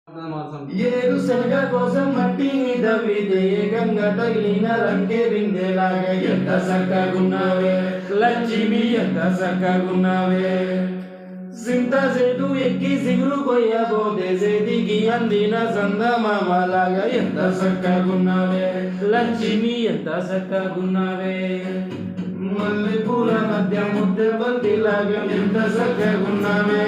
ఏడు శనగ కోసం మట్టిని దవ్వితే ఏకంగా తగిలిన రంగే బిందెలాగా ఎంత చక్కగున్నావే లక్ష్మి, ఎంత చక్కగున్నావే. సింత సేటు ఎక్కి సిగురు కొయ్యబోతే చేతికి అందిన చందమామలాగా ఎంత చక్కగున్నావే లక్ష్మి, ఎంత చక్కగున్నావే. మల్లె పూల మధ్య ముద్దె బంతిలాగా ఎంత చక్కగున్నావే.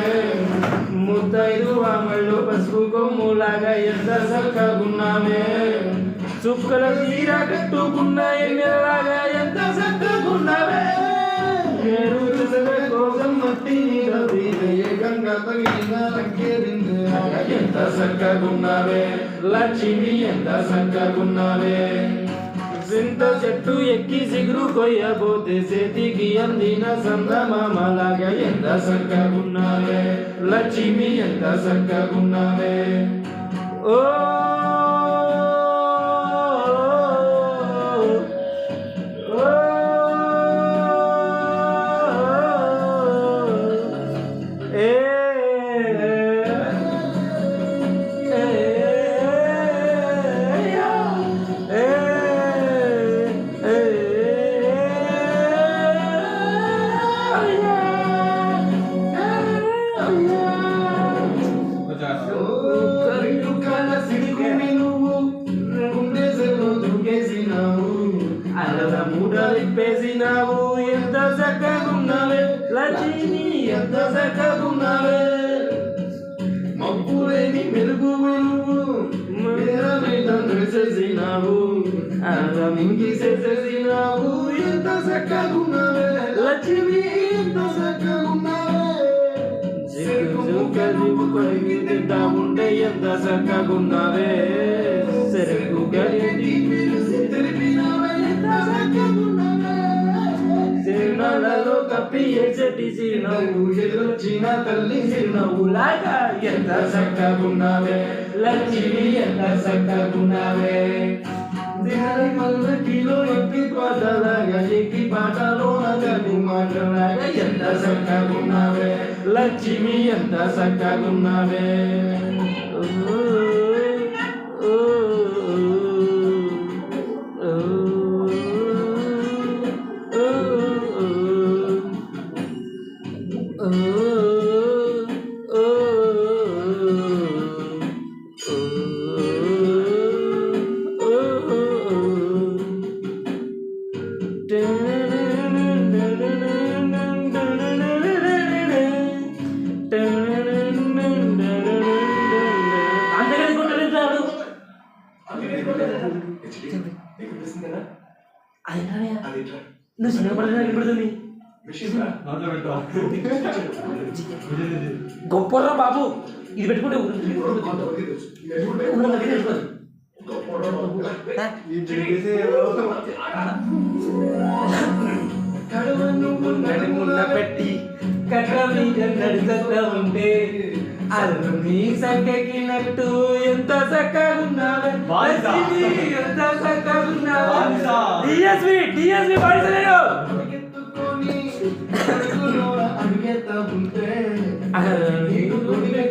ముత్తైదు వామళ్ళు పసుపు కొమ్ములాగా ఎంత చక్కగున్నావే. చుక్కల తీర కట్టుకున్న ఎన్నెలాగా ఎంత చక్కగున్నావే. ఏడు దశల కోసం మట్టిని రవిదే గంగా తగిలిన రంగేరిందేలాగా ఎంత చక్కగున్నావే లక్ష్మి, ఎంత చక్కగున్నావే. సింత చెట్టు ఎక్కి సిగురు కొయ్యబోతే చేతికి అందిన చందమామలాగా ఎంత చక్కగున్నావే లక్ష్మి, ఎంత చక్కగున్నావే. ఓ మూడలిప్పేసినావు ఎంత చక్కగున్నావే లక్ష్మి, ఎంత చక్కగున్నావే. మబ్బులేని మెరుగు వెలుగు చేసినావు చేసేసినావు ఎంత చక్కగున్నావే లక్ష్మి, ఎంత చక్కగున్నావే. కొరికి తింటా ఉంటే ఎంత చక్కగున్నావే. చెరుకు కలిగి చిరునవ్వులలో కప్పి ఎచ్చటి చిరునవ్వు ఎదురొచ్చిన తల్లి చిరునవ్వులాగా ఎంత చక్కగున్నావే లక్ష్మి, ఎంత చక్కగున్నావే. దిహరి మల్లకిలో ఎక్కి పాటలాగా ఎక్కి పాటలో నగదు మాటలాగా ఎంత చక్కగున్నావే లక్ష్మి, ఎంత చక్కగున్నావే. నువ్వు సినిమా పడుతున్నా వినపడుతుంది గొప్పరా బాబు. ఇది పెట్టుకుంటే పెట్టి కట్ట మీద నడుచుతా ఉంటే అల్లు నీ సంకెక్కినట్టు ఎంత చక్కగున్నావే ఎంత చక్కగున్నావే. డిఎస్వి పాడలేడు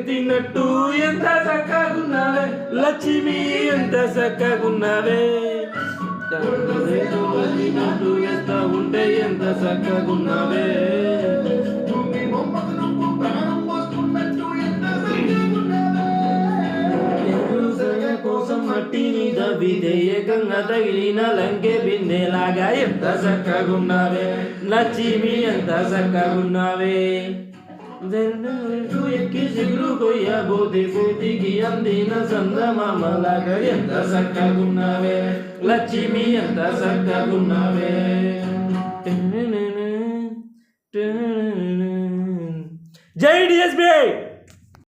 తిన్నట్టు ఎంత చక్కగున్నావే లక్ష్మి, ఎంత చక్కగున్నావే. ఎంత ఉంటే ఎంత చక్కగున్నావే. కోసం మట్టిని దవ్వితే ఏకంగా తగిలిన లంకె బిందెలాగా ఎంత చక్కగున్నావే లక్ష్మి, ఎంత చక్కగున్నావే. ఎక్కి సిగురు కొయ్యబోతే చేతికి అందిన చందమామలాగా ఎంత చక్కగున్నావే లక్ష్మి, ఎంత చక్కగున్నావే. జై డిఎస్బి.